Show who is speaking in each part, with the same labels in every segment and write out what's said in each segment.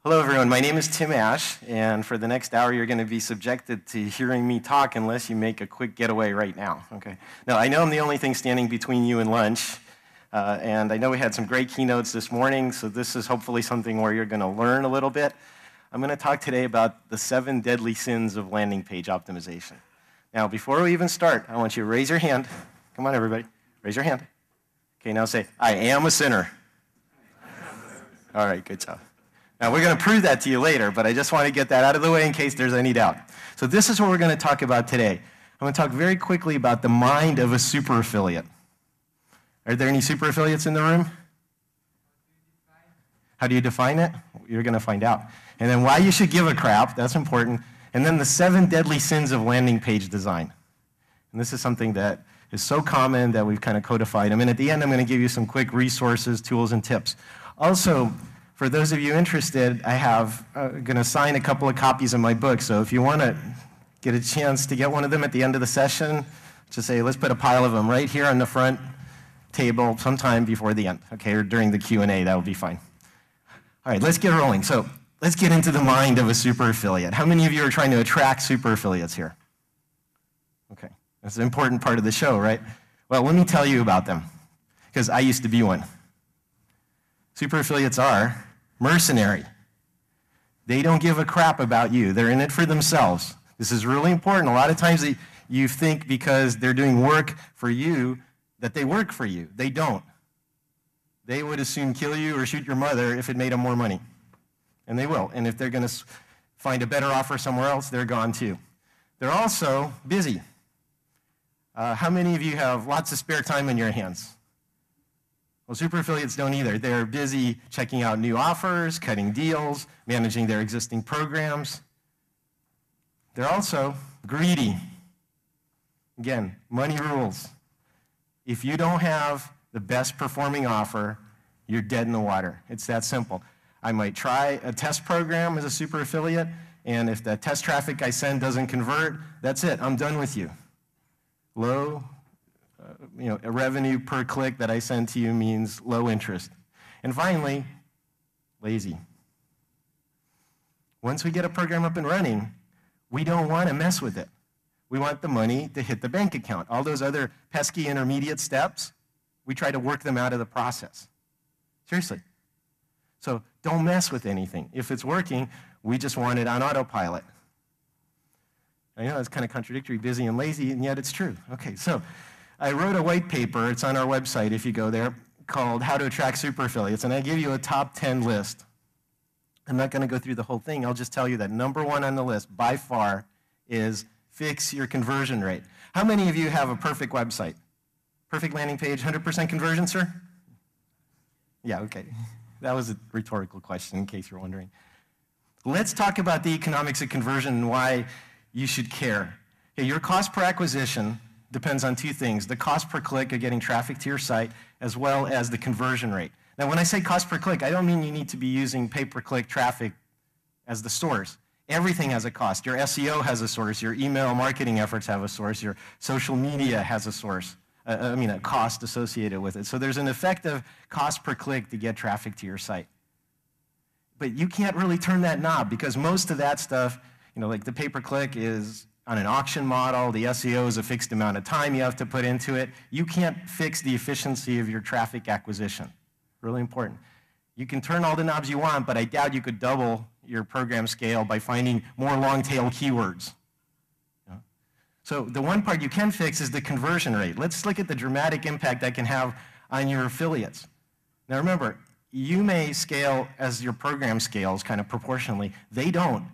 Speaker 1: Hello, everyone. My name is Tim Ash, and for the next hour, you're going to be subjected to hearing me talk unless you make a quick getaway right now, okay? Now, I know I'm the only thing standing between you and lunch, and I know we had some great keynotes this morning, so this is hopefully something where you're going to learn a little bit. I'm going to talk today about the 7 deadly sins of landing page optimization. Now, before we even start, I want you to raise your hand. Come on, everybody. Raise your hand. Okay, now say, I am a sinner. All right, good job. Now, we're going to prove that to you later, but I just want to get that out of the way in case there's any doubt. So this is what we're going to talk about today. I'm going to talk very quickly about the mind of a super affiliate. Are there any super affiliates in the room? How do you define it? You're going to find out. And then why you should give a crap, that's important. And then the 7 deadly sins of landing page design. And this is something that is so common that we've kind of codified them. And at the end, I'm going to give you some quick resources, tools, and tips. Also, for those of you interested, I have going to sign a couple of copies of my book. So if you want to get a chance to get one of them at the end of the session, just say, let's put a pile of them right here on the front table sometime before the end, okay, or during the Q&A, that would be fine. All right, let's get rolling. So let's get into the mind of a super affiliate. How many of you are trying to attract super affiliates here? Okay, that's an important part of the show, right? Well, let me tell you about them, because I used to be one. Super affiliates are mercenary. They don't give a crap about you. They're in it for themselves. This is really important. A lot of times you think because they're doing work for you that they work for you. They don't. They would as soon kill you or shoot your mother if it made them more money. And they will. And if they're going to find a better offer somewhere else, they're gone too. They're also busy. How many of you have lots of spare time in your hands? Well, super affiliates don't either. They're busy checking out new offers, cutting deals, managing their existing programs. They're also greedy. Again, money rules. If you don't have the best performing offer, you're dead in the water. It's that simple. I might try a test program as a super affiliate, and if the test traffic I send doesn't convert, that's it. I'm done with you. Low a revenue per click that I send to you means low interest. And finally, lazy. Once we get a program up and running, we don't want to mess with it. We want the money to hit the bank account. All those other pesky intermediate steps, we try to work them out of the process. Seriously. So don't mess with anything. If it's working, we just want it on autopilot. I know it's kind of contradictory, busy and lazy, and yet it's true. Okay, so I wrote a white paper, it's on our website if you go there, called How to Attract Super Affiliates, and I give you a top 10 list. I'm not going to go through the whole thing, I'll just tell you that number 1 on the list, by far, is fix your conversion rate. How many of you have a perfect website? Perfect landing page, 100% conversion, sir? Yeah, okay. That was a rhetorical question, in case you're wondering. Let's talk about the economics of conversion and why you should care. Okay, your cost per acquisition depends on 2 things, the cost per click of getting traffic to your site, as well as the conversion rate. Now, when I say cost per click, I don't mean you need to be using pay-per-click traffic as the source. Everything has a cost. Your SEO has a source. Your email marketing efforts have a source. Your social media has a source, a cost associated with it. So there's an effective cost per click to get traffic to your site. But you can't really turn that knob because most of that stuff, like the pay-per-click is on an auction model, the SEO is a fixed amount of time you have to put into it. You can't fix the efficiency of your traffic acquisition. Really important. You can turn all the knobs you want, but I doubt you could double your program scale by finding more long-tail keywords. So the one part you can fix is the conversion rate. Let's look at the dramatic impact that can have on your affiliates. Now remember, you may scale as your program scales kind of proportionally. They don't.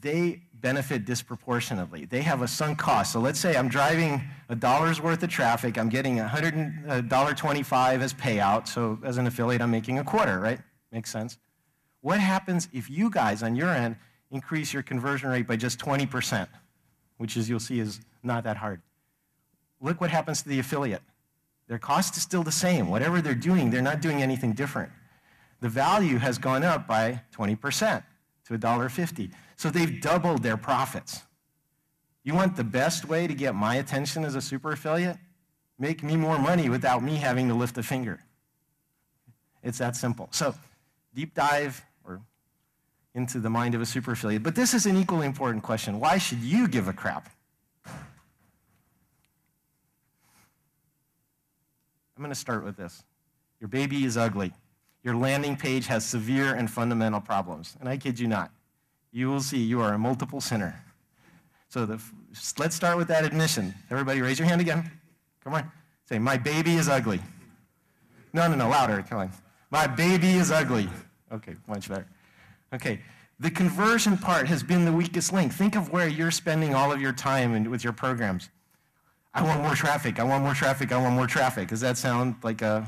Speaker 1: They benefit disproportionately. They have a sunk cost. So let's say I'm driving $1 worth of traffic. I'm getting $1.25 as payout. So as an affiliate, I'm making a quarter, right? Makes sense. What happens if you guys on your end increase your conversion rate by just 20%, which is, you'll see, is not that hard? Look what happens to the affiliate. Their cost is still the same. Whatever they're doing, they're not doing anything different. The value has gone up by 20% to $1.50. So they've doubled their profits. You want the best way to get my attention as a super affiliate? Make me more money without me having to lift a finger. It's that simple. So deep dive, or into the mind of a super affiliate. But this is an equally important question. Why should you give a crap? I'm going to start with this. Your baby is ugly. Your landing page has severe and fundamental problems. And I kid you not. You will see you are a multiple sinner. So let's start with that admission. Everybody raise your hand again. Come on. Say, my baby is ugly. No, louder. Come on. My baby is ugly. Okay, much better. Okay, the conversion part has been the weakest link. Think of where you're spending all of your time with your programs. I want more traffic. I want more traffic. I want more traffic. Does that sound like a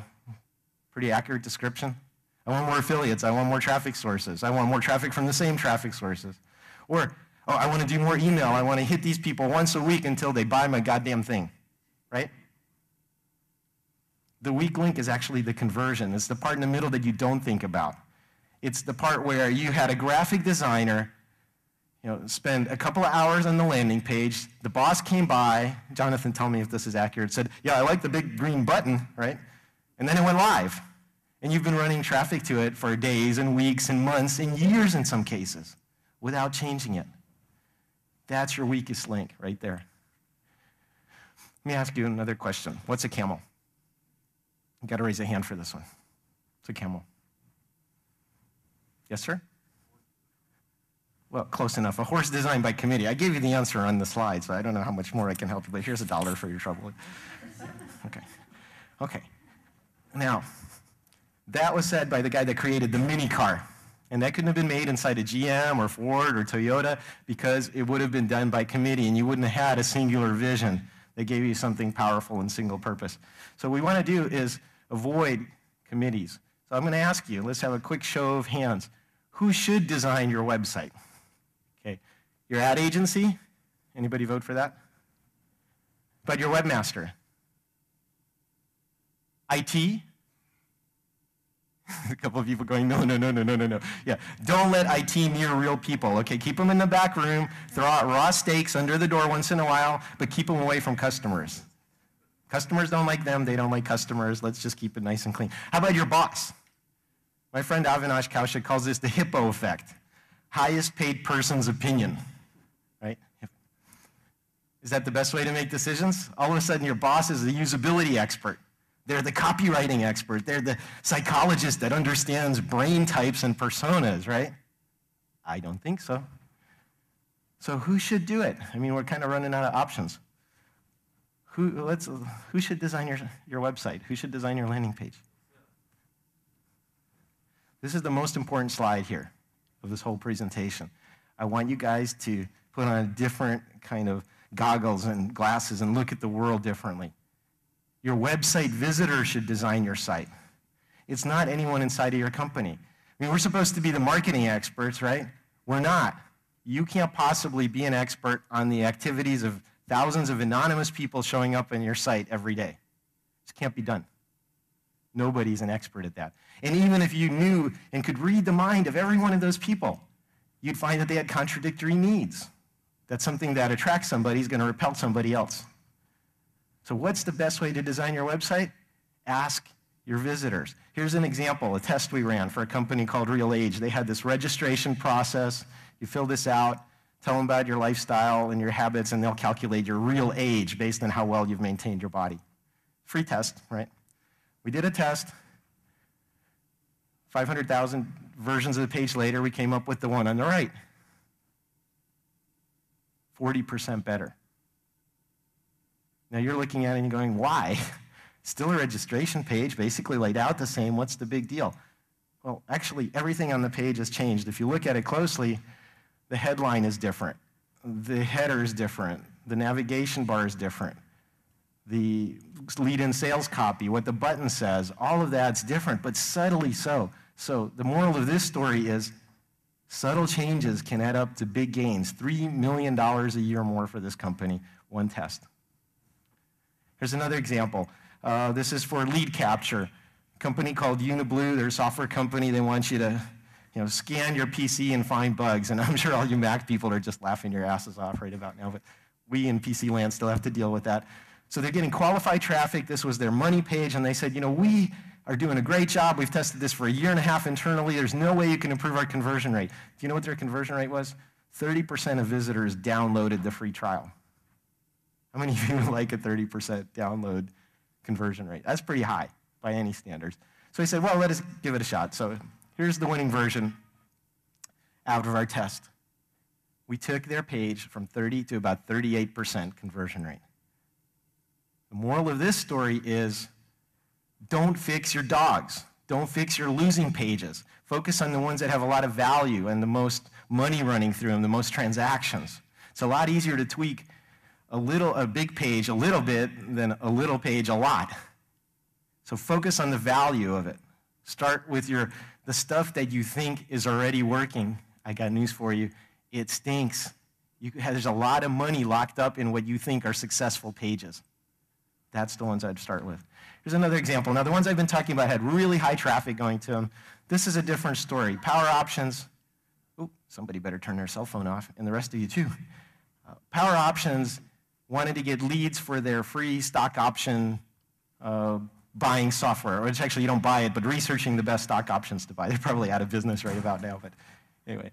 Speaker 1: pretty accurate description? I want more affiliates. I want more traffic sources. I want more traffic from the same traffic sources. Or, oh, I want to do more email. I want to hit these people once a week until they buy my goddamn thing, right? The weak link is actually the conversion. It's the part in the middle that you don't think about. It's the part where you had a graphic designer, spend a couple of hours on the landing page. The boss came by. Jonathan, tell me if this is accurate. Said, yeah, I like the big green button, right? And then it went live. And you've been running traffic to it for days and weeks and months and years in some cases without changing it. That's your weakest link right there. Let me ask you another question. What's a camel? You got to raise a hand for this one. It's a camel. Yes, sir? Well, close enough. A horse designed by committee. I gave you the answer on the slide, so I don't know how much more I can help you, but here's $1 for your trouble. Okay. Now, that was said by the guy that created the mini car. And that couldn't have been made inside a GM or Ford or Toyota because it would have been done by committee and you wouldn't have had a singular vision that gave you something powerful and single purpose. So what we want to do is avoid committees. So I'm going to ask you, let's have a quick show of hands. Who should design your website? Okay, your ad agency? Anybody vote for that? But your webmaster? IT? A couple of people going, no. Yeah, don't let IT near real people, okay? Keep them in the back room, throw out raw steaks under the door once in a while, but keep them away from customers. Customers don't like them, they don't like customers. Let's just keep it nice and clean. How about your boss? My friend Avinash Kaushik calls this the hippo effect. Highest paid person's opinion, right? Is that the best way to make decisions? All of a sudden your boss is the usability expert. They're the copywriting expert. They're the psychologist that understands brain types and personas, right? I don't think so. So who should do it? I mean, we're kind of running out of options. Who should design your website? Who should design your landing page? This is the most important slide here of this whole presentation. I want you guys to put on a different kind of goggles and glasses and look at the world differently. Your website visitor should design your site. It's not anyone inside of your company. I mean, we're supposed to be the marketing experts, right? We're not. You can't possibly be an expert on the activities of thousands of anonymous people showing up on your site every day. This can't be done. Nobody's an expert at that. And even if you knew and could read the mind of every one of those people, you'd find that they had contradictory needs. That something that attracts somebody is going to repel somebody else. So what's the best way to design your website? Ask your visitors. Here's an example, a test we ran for a company called Real Age. They had this registration process. You fill this out, tell them about your lifestyle and your habits, and they'll calculate your real age based on how well you've maintained your body. Free test, right? We did a test. 500,000 versions of the page later, we came up with the one on the right. 40% better. Now you're looking at it and you're going, why? Still a registration page, basically laid out the same. What's the big deal? Well, actually, everything on the page has changed. If you look at it closely, the headline is different. The header is different. The navigation bar is different. The lead-in sales copy, what the button says, all of that's different, but subtly so. So the moral of this story is subtle changes can add up to big gains. $3 million a year more for this company, one test. Here's another example. This is for lead capture. A company called Uniblue, they're a software company. They want you to scan your PC and find bugs. And I'm sure all you Mac people are just laughing your asses off right about now. But we in PC land still have to deal with that. So they're getting qualified traffic. This was their money page. And they said, we are doing a great job. We've tested this for a year and a half internally. There's no way you can improve our conversion rate. Do you know what their conversion rate was? 30% of visitors downloaded the free trial. How many of you would like a 30% download conversion rate? That's pretty high by any standards. So he said, well, let us give it a shot. So here's the winning version out of our test. We took their page from 30 to about 38% conversion rate. The moral of this story is, don't fix your dogs. Don't fix your losing pages. Focus on the ones that have a lot of value and the most money running through them, the most transactions. It's a lot easier to tweak a big page a little bit than a little page a lot. So focus on the value of it. Start with the stuff that you think is already working. I got news for you. It stinks. There's a lot of money locked up in what you think are successful pages. That's the ones I'd start with. Here's another example. Now, the ones I've been talking about had really high traffic going to them. This is a different story. Power Options. Oh, somebody better turn their cell phone off, and the rest of you too. Power Options wanted to get leads for their free stock option buying software, which actually you don't buy it, but researching the best stock options to buy. They're probably out of business right about now, but anyway.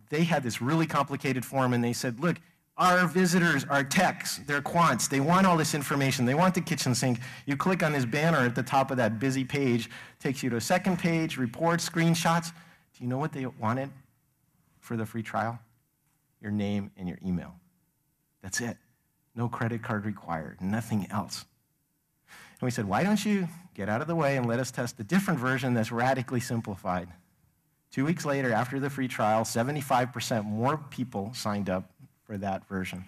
Speaker 1: They had this really complicated form, and they said, look, our visitors are techs, they're quants, they want all this information, they want the kitchen sink. You click on this banner at the top of that busy page, takes you to a second page, reports, screenshots. Do you know what they wanted for the free trial? Your name and your email. That's it. No credit card required, nothing else. And we said, why don't you get out of the way and let us test a different version that's radically simplified? 2 weeks later, after the free trial, 75% more people signed up for that version,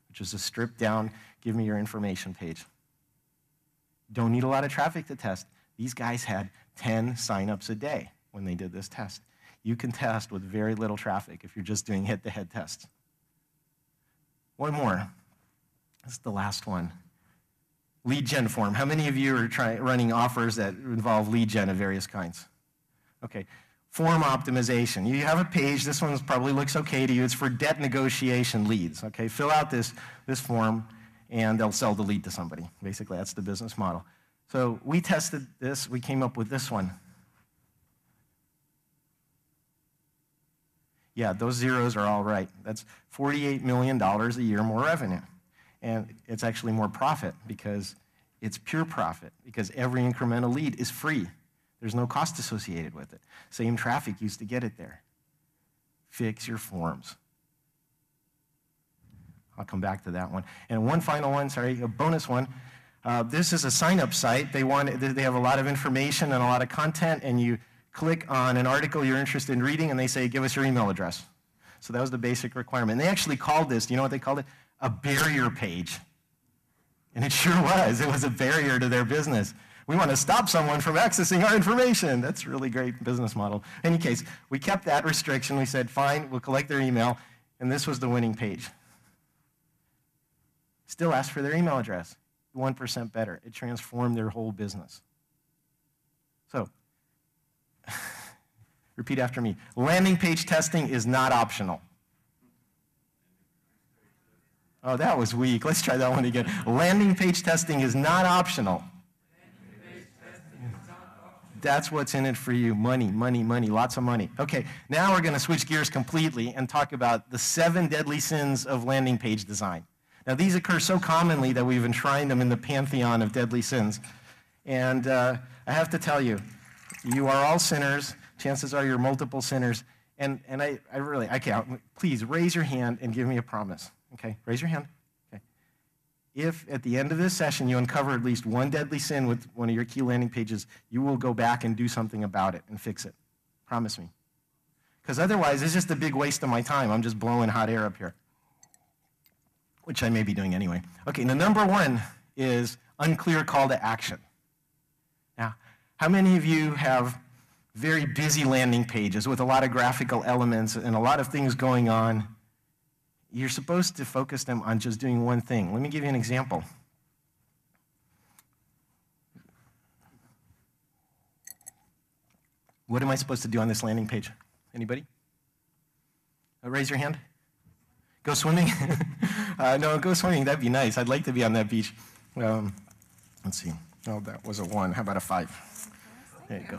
Speaker 1: which is a stripped down, give me your information page. Don't need a lot of traffic to test. These guys had 10 signups a day when they did this test. You can test with very little traffic if you're just doing head-to-head tests. One more. This is the last one. Lead gen form. How many of you are running offers that involve lead gen of various kinds? Okay. Form optimization. You have a page. This one probably looks okay to you. It's for debt negotiation leads. Okay, fill out this form, and they'll sell the lead to somebody. Basically, that's the business model. So we tested this. We came up with this one. Yeah, those zeros are all right. That's $48 million a year more revenue. And it's actually more profit because it's pure profit, because every incremental lead is free. There's no cost associated with it. Same traffic used to get it there. Fix your forms. I'll come back to that one. And one final one, sorry, a bonus one. This is a sign-up site. They have a lot of information and a lot of content, and you click on an article you're interested in reading, and they say, give us your email address. So that was the basic requirement. And they actually called this, do you know what they called it? A barrier page. And it sure was. It was a barrier to their business. We want to stop someone from accessing our information. That's a really great business model. In any case, we kept that restriction. We said, fine, we'll collect their email. And this was the winning page. Still asked for their email address. 1% better. It transformed their whole business. So, repeat after me. Landing page testing is not optional. Oh, that was weak. Let's try that one again. Landing page testing is not optional. That's what's in it for you. Money, money, money, lots of money. Okay, now we're going to switch gears completely and talk about the 7 deadly sins of landing page design. Now, these occur so commonly that we've enshrined them in the pantheon of deadly sins. And I have to tell you, you are all sinners. Chances are you're multiple sinners. And please raise your hand and give me a promise. Okay, raise your hand. Okay. If at the end of this session you uncover at least one deadly sin with one of your key landing pages, you will go back and do something about it and fix it. Promise me. Because otherwise, it's just a big waste of my time. I'm just blowing hot air up here, which I may be doing anyway. Okay, now number 1 is unclear call to action. Now, how many of you have very busy landing pages with a lot of graphical elements and a lot of things going on? You're supposed to focus them on just doing one thing. Let me give you an example. What am I supposed to do on this landing page? Anybody? Raise your hand. Go swimming? No, go swimming. That'd be nice. I'd like to be on that beach. Let's see. Oh, that was a 1. How about a 5? There you go.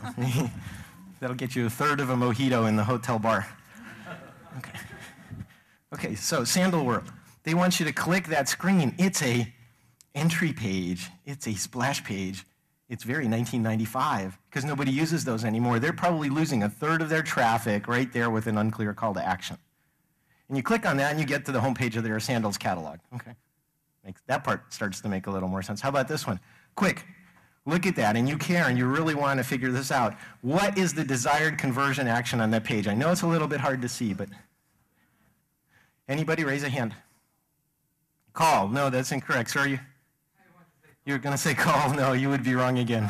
Speaker 1: That'll get you a third of a mojito in the hotel bar. Okay. Okay, so Sandal World. They want you to click that screen. It's a entry page. It's a splash page. It's very 1995 because nobody uses those anymore. They're probably losing a third of their traffic right there with an unclear call to action. And you click on that and you get to the homepage of their sandals catalog. Okay. That part starts to make a little more sense. How about this one? Quick. Look at that, and you care, and you really want to figure this out. What is the desired conversion action on that page? I know it's a little bit hard to see, but anybody raise a hand? Call. No, that's incorrect. Sir, you're going to say call. No, you would be wrong again.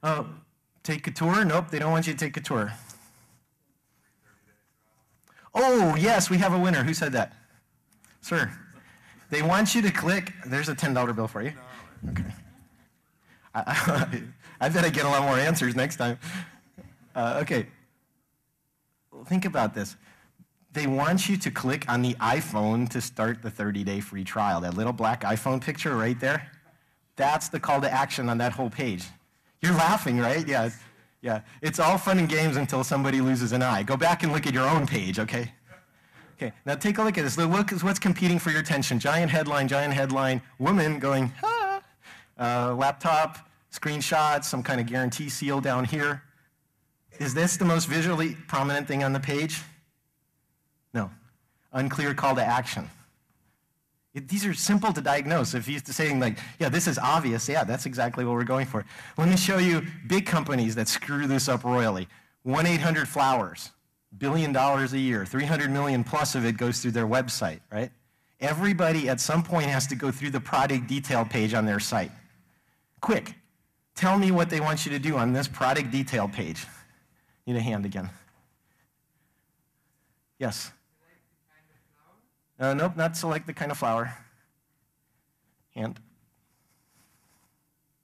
Speaker 1: Oh, take a tour? Nope, they don't want you to take a tour. Oh, yes, we have a winner. Who said that? Sir. They want you to click. There's a $10 bill for you. Okay. I bet I get a lot more answers next time. Okay. Well, think about this. They want you to click on the iPhone to start the 30-day free trial. That little black iPhone picture right there, that's the call to action on that whole page. You're laughing, right? Yeah. Yeah. It's all fun and games until somebody loses an eye. Go back and look at your own page, okay? Okay, now take a look at this. Look at what's competing for your attention. Giant headline, woman going, ah. Laptop, screenshots, some kind of guarantee seal down here. Is this the most visually prominent thing on the page? No. Unclear call to action. These are simple to diagnose. If he's saying like, yeah, this is obvious, yeah, that's exactly what we're going for. Let me show you big companies that screw this up royally. 1-800-Flowers. $1 billion a year, 300 million plus of it goes through their website, right? Everybody at some point has to go through the product detail page on their site. Quick, tell me what they want you to do on this product detail page. Need a hand again. Yes? Nope, not select the kind of flower. Hand.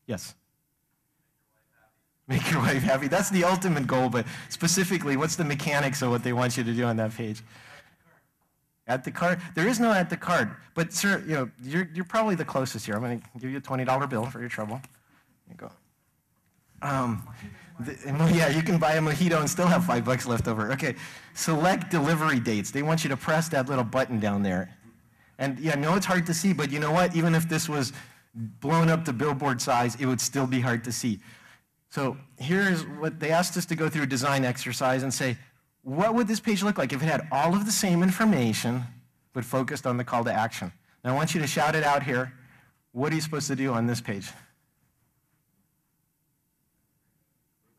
Speaker 1: Yes? Make your wife happy. That's the ultimate goal, but specifically, what's the mechanics of what they want you to do on that page? At the cart? There is no at the cart. But sir, you're probably the closest here. I'm going to give you a $20 bill for your trouble. Here you go. Yeah, you can buy a mojito and still have $5 left over. Okay, select delivery dates. They want you to press that little button down there. And yeah, I know it's hard to see, but you know what? Even if this was blown up to billboard size, it would still be hard to see. So here's what they asked us to go through a design exercise and say, what would this page look like if it had all of the same information but focused on the call to action? Now I want you to shout it out here. What are you supposed to do on this page?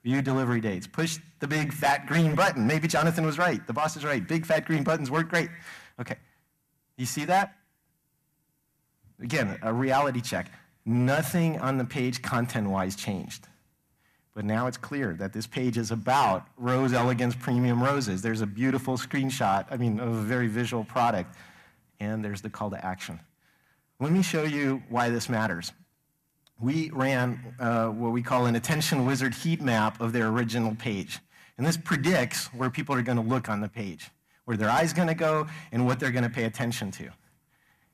Speaker 1: View delivery dates. Push the big fat green button. Maybe Jonathan was right. The boss is right. Big fat green buttons work great. Okay. You see that? Again, a reality check. Nothing on the page content-wise changed. But now it's clear that this page is about Rose Elegance Premium Roses. There's a beautiful screenshot, of a very visual product, and there's the call to action. Let me show you why this matters. We ran what we call an attention wizard heat map of their original page. And this predicts where people are going to look on the page, where their eye's going to go, and what they're going to pay attention to.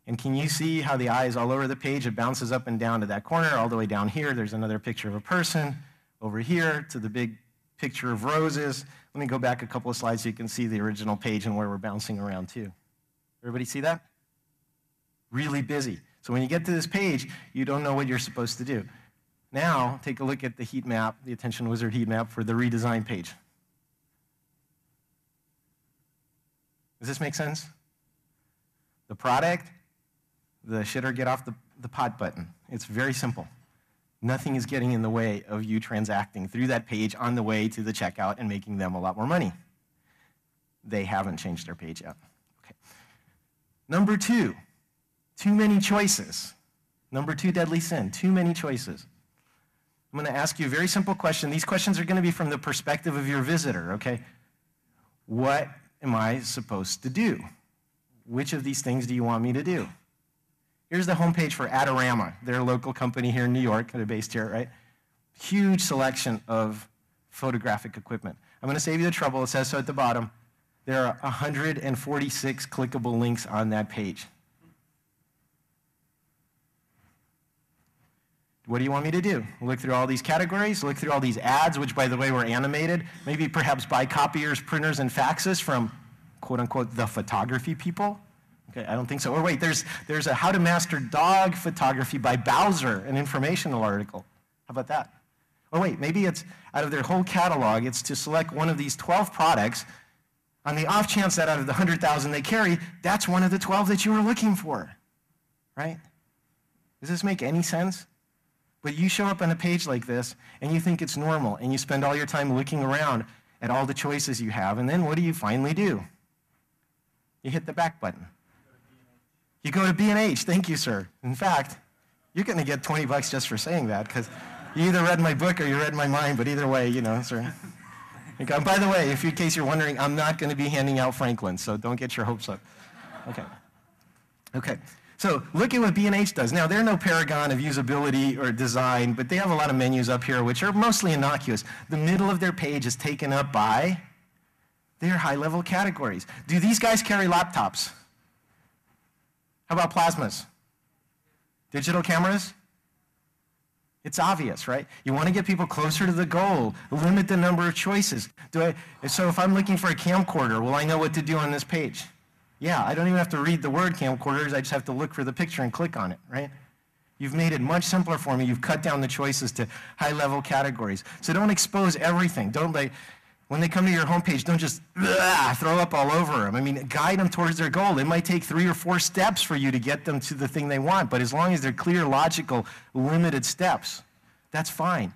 Speaker 1: And can you see how the eye is all over the page? It bounces up and down to that corner, all the way down here. There's another picture of a person. Over here to the big picture of roses. Let me go back a couple of slides so you can see the original page and where we're bouncing around too. Everybody see that? Really busy. So when you get to this page, you don't know what you're supposed to do. Now, take a look at the heat map, the Attention Wizard heat map for the redesigned page. Does this make sense? The product, the shit or get off the pot button. It's very simple. Nothing is getting in the way of you transacting through that page on the way to the checkout and making them a lot more money. They haven't changed their page yet. Okay. Number 2, too many choices. Number 2 deadly sin, too many choices. I'm going to ask you a very simple question. These questions are going to be from the perspective of your visitor, okay? What am I supposed to do? Which of these things do you want me to do? Here's the homepage for Adorama. They're a local company here in New York. They're based here, right? Huge selection of photographic equipment. I'm going to save you the trouble. It says so at the bottom. There are 146 clickable links on that page. What do you want me to do? Look through all these categories, look through all these ads, which, by the way, were animated, maybe perhaps buy copiers, printers, and faxes from, quote unquote, the photography people? Okay, I don't think so. Or wait, there's a How to Master Dog Photography by Bowser, an informational article. How about that? Or wait, maybe it's out of their whole catalog, it's to select one of these 12 products on the off chance that out of the 100,000 they carry, that's one of the 12 that you were looking for, right? Does this make any sense? But you show up on a page like this, and you think it's normal, and you spend all your time looking around at all the choices you have, and then what do you finally do? You hit the back button. You go to B&H. Thank you, sir. In fact, you're going to get $20 just for saying that, because you either read my book or you read my mind, but either way, you know, sir. Okay. By the way, in case you're wondering, I'm not going to be handing out Franklin, so don't get your hopes up. Okay. Okay. So look at what B&H does. Now, they're no paragon of usability or design, but they have a lot of menus up here, which are mostly innocuous. The middle of their page is taken up by their high-level categories. Do these guys carry laptops? How about plasmas? Digital cameras? It's obvious, right? You want to get people closer to the goal, limit the number of choices. So if I'm looking for a camcorder, will I know what to do on this page? Yeah, I don't even have to read the word camcorders. I just have to look for the picture and click on it, right? You've made it much simpler for me. You've cut down the choices to high-level categories. So don't expose everything. When they come to your homepage, don't just throw up all over them. I mean, guide them towards their goal. It might take 3 or 4 steps for you to get them to the thing they want, but as long as they're clear, logical, limited steps, that's fine.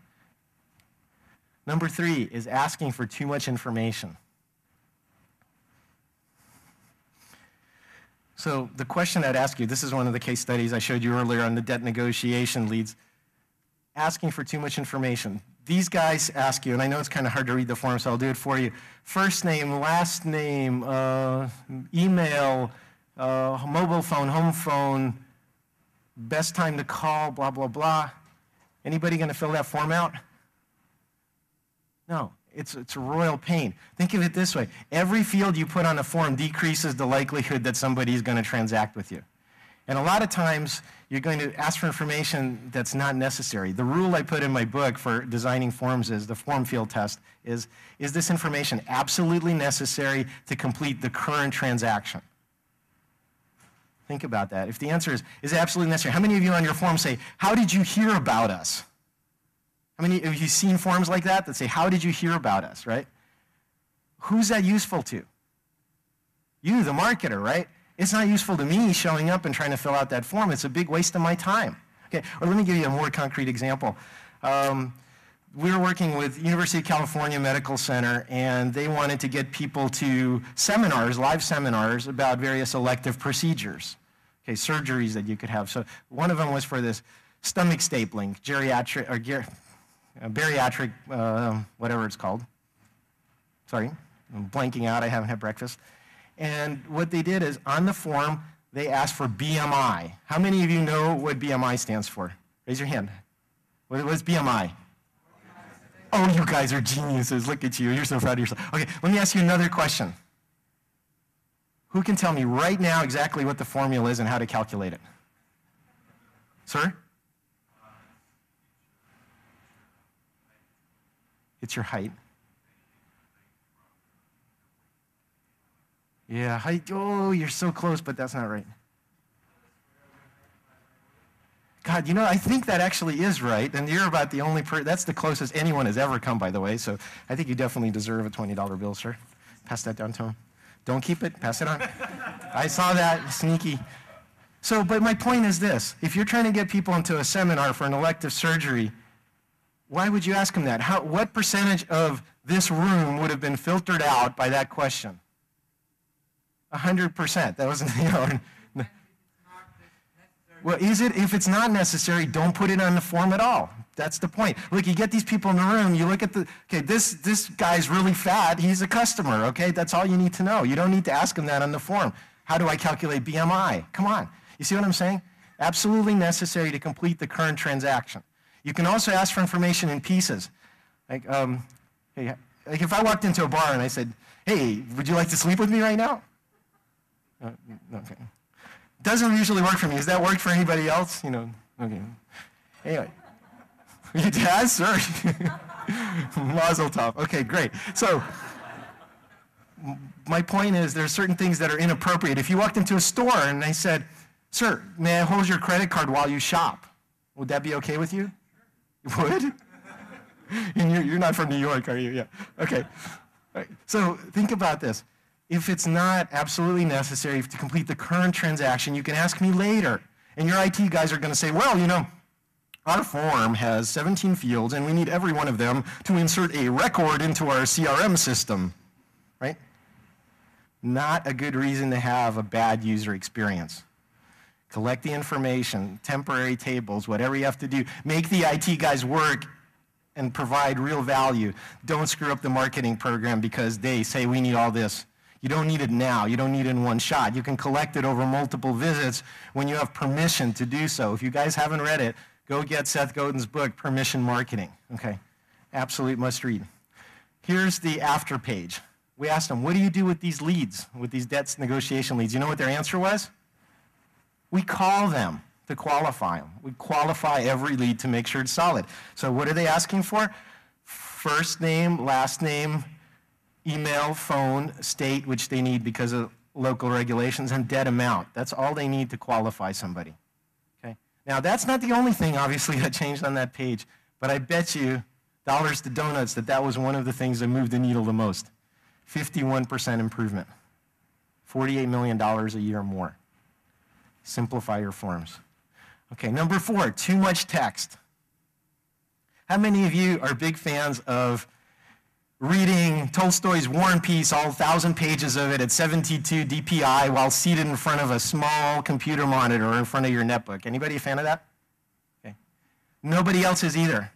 Speaker 1: Number 3 is asking for too much information. So the question I'd ask you, this is one of the case studies I showed you earlier on the debt negotiation leads, asking for too much information. These guys ask you, and I know it's kind of hard to read the form, so I'll do it for you. First name, last name, email, mobile phone, home phone, best time to call, blah, blah, blah. Anybody going to fill that form out? No. It's a royal pain. Think of it this way. Every field you put on a form decreases the likelihood that somebody is going to transact with you. And a lot of times, you're going to ask for information that's not necessary. The rule I put in my book for designing forms is, the form field test, is this information absolutely necessary to complete the current transaction? Think about that. If the answer is it absolutely necessary? How many of you on your form say, how did you hear about us? How many have you seen forms like that say, how did you hear about us, right? Who's that useful to? You, the marketer, right? It's not useful to me showing up and trying to fill out that form. It's a big waste of my time. Okay, or let me give you a more concrete example. We were working with University of California Medical Center, and they wanted to get people to seminars, live seminars, about various elective procedures, okay, surgeries that you could have. So one of them was for this stomach stapling, bariatric, whatever it's called. Sorry, I'm blanking out. I haven't had breakfast. And what they did is, on the form, they asked for BMI. How many of you know what BMI stands for? Raise your hand. What's BMI? Oh, you guys are geniuses. Look at you. You're so proud of yourself. Okay, let me ask you another question. Who can tell me right now exactly what the formula is and how to calculate it? Sir? It's your height. Yeah, height. Oh, you're so close, but that's not right. God, you know, I think that actually is right, and you're about the only person. That's the closest anyone has ever come, by the way, so I think you definitely deserve a $20 bill, sir. Pass that down to him. Don't keep it. Pass it on. I saw that. Sneaky. So, but my point is this. If you're trying to get people into a seminar for an elective surgery, why would you ask them that? What percentage of this room would have been filtered out by that question? 100%. That wasn't, you know. Well, if it's not necessary, don't put it on the form at all. That's the point. Look, you get these people in the room, you look at okay, this guy's really fat, he's a customer, okay? That's all you need to know. You don't need to ask him that on the form. How do I calculate BMI? Come on. You see what I'm saying? Absolutely necessary to complete the current transaction. You can also ask for information in pieces. Like if I walked into a bar and I said, hey, would you like to sleep with me right now? Okay. Doesn't usually work for me. Does that work for anybody else? You know, okay. Anyway, You did, sir? Mazel tov. Okay, great. So my point is there's certain things that are inappropriate. If you walked into a store and they said, sir, may I hold your credit card while you shop? Would that be okay with you? You would? And you're not from New York, are you? Yeah. Okay. All right. So think about this. If it's not absolutely necessary to complete the current transaction, you can ask me later. And your IT guys are going to say, well, you know, our form has 17 fields, and we need every one of them to insert a record into our CRM system, right? Not a good reason to have a bad user experience. Collect the information, temporary tables, whatever you have to do. Make the IT guys work and provide real value. Don't screw up the marketing program because they say we need all this. You don't need it now. You don't need it in one shot. You can collect it over multiple visits when you have permission to do so. If you guys haven't read it, go get Seth Godin's book, Permission Marketing. Okay, absolute must read. Here's the after page. We asked them, what do you do with these leads, with these debts negotiation leads? You know what their answer was? We call them to qualify them. We qualify every lead to make sure it's solid. So what are they asking for? First name, last name, email, phone, state, which they need because of local regulations, and debt amount. That's all they need to qualify somebody. Okay? Now, that's not the only thing, obviously, that changed on that page, but I bet you dollars to donuts that was one of the things that moved the needle the most. 51% improvement. $48 million a year more. Simplify your forms. Okay, number 4, too much text. How many of you are big fans of reading Tolstoy's War and Peace, all 1,000 pages of it at 72 DPI while seated in front of a small computer monitor or in front of your netbook? Anybody a fan of that? Okay. Nobody else is either.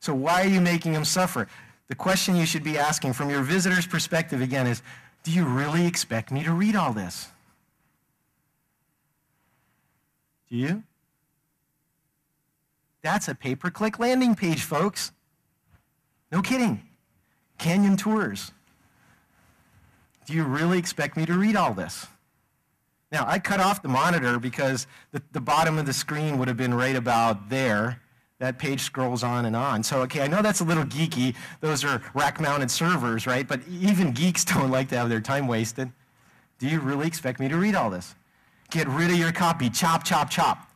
Speaker 1: So why are you making them suffer? The question you should be asking from your visitor's perspective, again, is, do you really expect me to read all this? Do you? That's a pay-per-click landing page, folks. No kidding. Canyon Tours. Do you really expect me to read all this? Now, I cut off the monitor because the bottom of the screen would have been right about there. That page scrolls on and on. So, okay, I know that's a little geeky. Those are rack-mounted servers, right? But even geeks don't like to have their time wasted. Do you really expect me to read all this? Get rid of your copy. Chop, chop, chop.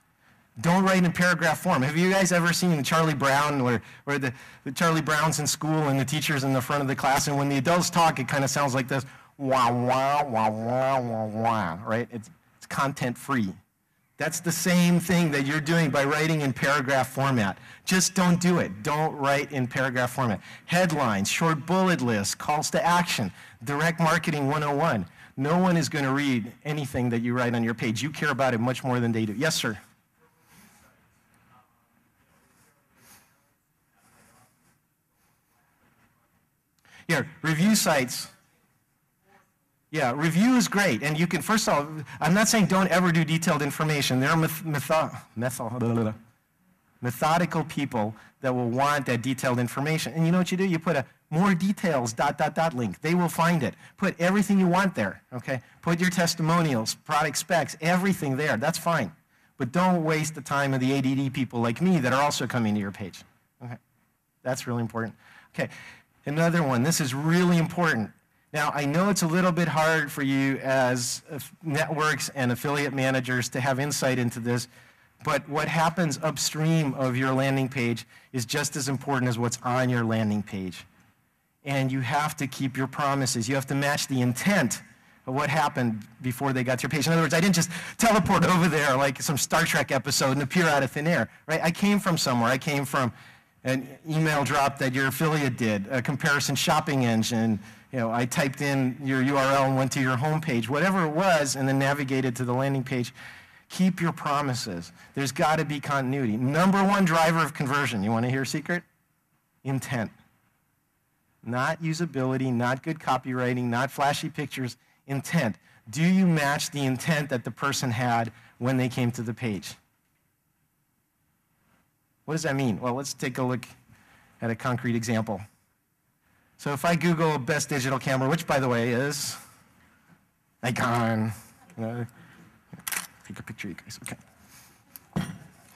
Speaker 1: Don't write in paragraph form. Have you guys ever seen Charlie Brown where the Charlie Brown's in school and the teacher's in the front of the class, and when the adults talk, it kind of sounds like this, wah, wah, wah, wah, wah, wah, right? It's content free. That's the same thing that you're doing by writing in paragraph format. Just don't do it. Don't write in paragraph format. Headlines, short bullet lists, calls to action, direct marketing 101. No one is going to read anything that you write on your page. You care about it much more than they do. Yes, sir? Yeah, review sites. Yeah, review is great. And you can, first of all, I'm not saying don't ever do detailed information. There are methodical people that will want that detailed information. And you know what you do? You put a more details, ... link. They will find it. Put everything you want there, okay? Put your testimonials, product specs, everything there. That's fine. But don't waste the time of the ADD people like me that are also coming to your page. Okay? That's really important. Okay, another one. This is really important. Now, I know it's a little bit hard for you as networks and affiliate managers to have insight into this, but what happens upstream of your landing page is just as important as what's on your landing page. And you have to keep your promises. You have to match the intent of what happened before they got to your page. In other words, I didn't just teleport over there like some Star Trek episode and appear out of thin air, right? I came from somewhere. I came from an email drop that your affiliate did, a comparison shopping engine. You know, I typed in your URL and went to your homepage, whatever it was, and then navigated to the landing page. Keep your promises. There's got to be continuity. Number one driver of conversion, you want to hear a secret? Intent. Not usability, not good copywriting, not flashy pictures, intent. Do you match the intent that the person had when they came to the page? What does that mean? Well, let's take a look at a concrete example. So if I Google best digital camera, which by the way is Nikon, take a picture, you guys, okay.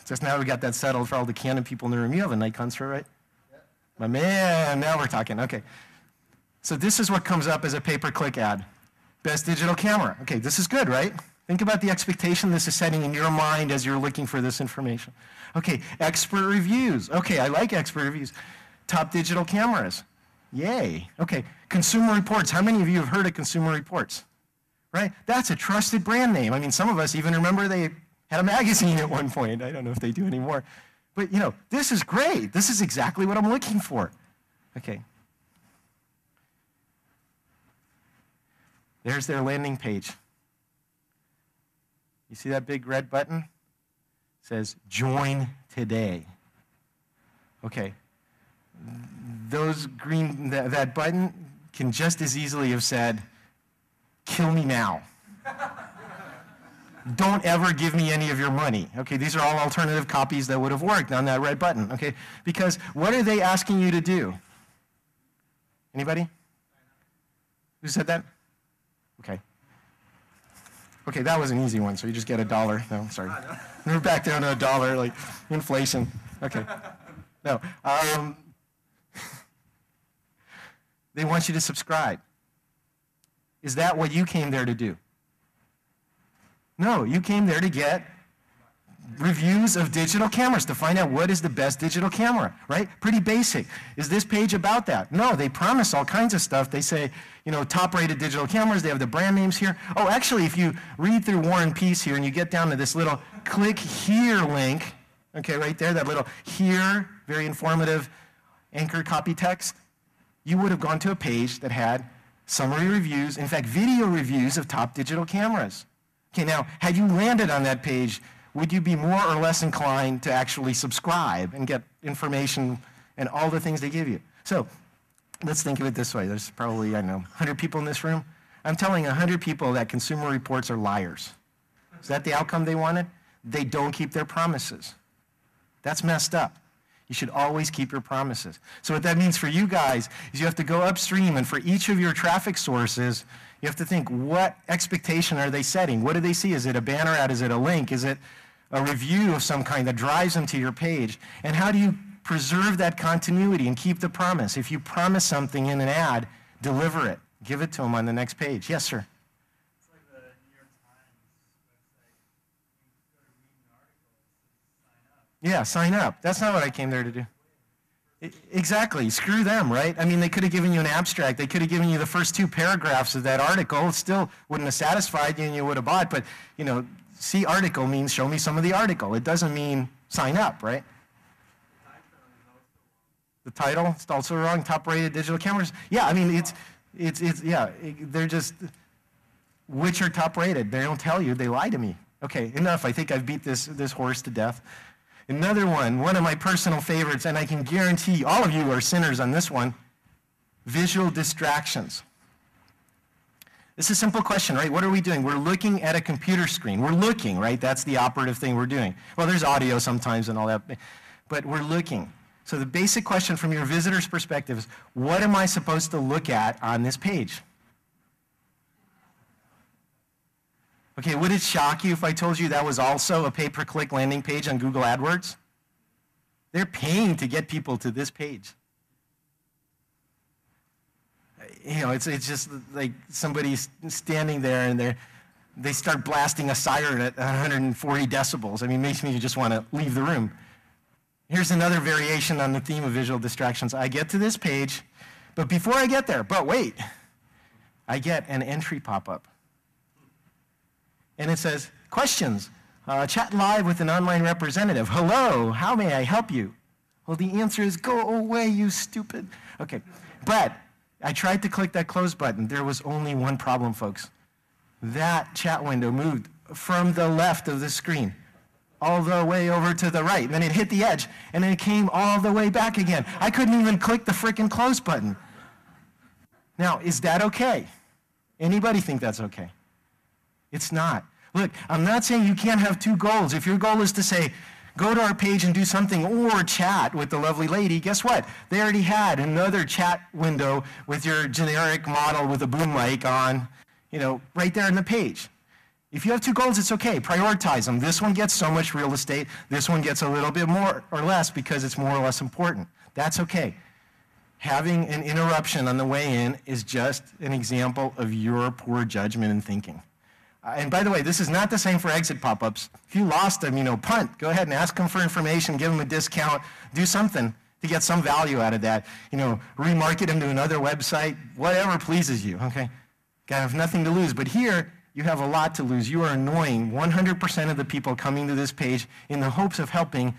Speaker 1: Just now we got that settled for all the Canon people in the room. You have a Nikon, sir, right? My man, now we're talking. Okay. So this is what comes up as a pay-per-click ad. Best digital camera. Okay, this is good, right? Think about the expectation this is setting in your mind as you're looking for this information. Okay, expert reviews. Okay, I like expert reviews. Top digital cameras. Yay. Okay, Consumer Reports. How many of you have heard of Consumer Reports? Right? That's a trusted brand name. I mean, some of us even remember they had a magazine at one point. I don't know if they do anymore. But, you know, this is great. This is exactly what I'm looking for. Okay. There's their landing page. You see that big red button? It says, join today. Okay. Those green, that button can just as easily have said, kill me now. Don't ever give me any of your money. Okay, these are all alternative copies that would have worked on that red button. Okay, because what are they asking you to do? Anybody? Who said that? Okay. Okay, that was an easy one, so you just get $1. No, sorry. We're back down to $1, like inflation. Okay. No. They want you to subscribe. Is that what you came there to do? No, you came there to get reviews of digital cameras, to find out what is the best digital camera, right? Pretty basic. Is this page about that? No, they promise all kinds of stuff. They say, you know, top-rated digital cameras. They have the brand names here. Oh, actually, if you read through War and Peace here and you get down to this little click here link, okay, right there, that little here, very informative anchor copy text, you would have gone to a page that had summary reviews, in fact, video reviews of top digital cameras. Okay, now, had you landed on that page, would you be more or less inclined to actually subscribe and get information and all the things they give you? So let's think of it this way. There's probably, I don't know, 100 people in this room. I'm telling 100 people that Consumer Reports are liars. Is that the outcome they wanted? They don't keep their promises. That's messed up. You should always keep your promises. So what that means for you guys is you have to go upstream, and for each of your traffic sources, you have to think, what expectation are they setting? What do they see? Is it a banner ad? Is it a link? Is it a review of some kind that drives them to your page? And how do you preserve that continuity and keep the promise? If you promise something in an ad, deliver it. Give it to them on the next page. Yes, sir?
Speaker 2: It's like the New York Times website. You go to read an article, it says sign up.
Speaker 1: Yeah, sign up. That's not what I came there to do. Exactly. Screw them, right? I mean, they could have given you an abstract. They could have given you the first 2 paragraphs of that article. It still wouldn't have satisfied you and you would have bought. But, you know, see article means show me some of the article. It doesn't mean sign up, right? The title is also wrong. Top-rated digital cameras. Yeah, I mean, they're just, which are top-rated? They don't tell you. They lie to me. Okay, enough. I think I've beat this horse to death. Another one of my personal favorites, and I can guarantee all of you are sinners on this one, visual distractions. This is a simple question, right? What are we doing? We're looking at a computer screen. We're looking, right? That's the operative thing we're doing. Well, there's audio sometimes and all that, but we're looking. So the basic question from your visitor's perspective is, what am I supposed to look at on this page? Okay, would it shock you if I told you that was also a pay-per-click landing page on Google AdWords? They're paying to get people to this page. You know, it's just like somebody's standing there and they start blasting a siren at 140 decibels. I mean, it makes me just want to leave the room. Here's another variation on the theme of visual distractions. I get to this page, but before I get there, but wait, I get an entry pop-up. And it says, questions, chat live with an online representative. Hello, how may I help you? Well, the answer is, go away, you stupid. Okay, but I tried to click that close button. There was only one problem, folks. That chat window moved from the left of the screen all the way over to the right. And then it hit the edge, and then it came all the way back again. I couldn't even click the frickin' close button. Now, is that okay? Anybody think that's okay? It's not. Look, I'm not saying you can't have 2 goals. If your goal is to say, go to our page and do something or chat with the lovely lady, guess what? They already had another chat window with your generic model with a boom mic on, you know, right there on the page. If you have two goals, it's okay. Prioritize them. This one gets so much real estate. This one gets a little bit more or less because it's more or less important. That's okay. Having an interruption on the way in is just an example of your poor judgment and thinking. And by the way, this is not the same for exit pop-ups. If you lost them, punt. Go ahead and ask them for information, give them a discount, do something to get some value out of that. Remarket them to another website, whatever pleases you, okay? You have nothing to lose. But here, you have a lot to lose. You are annoying 100% of the people coming to this page in the hopes of helping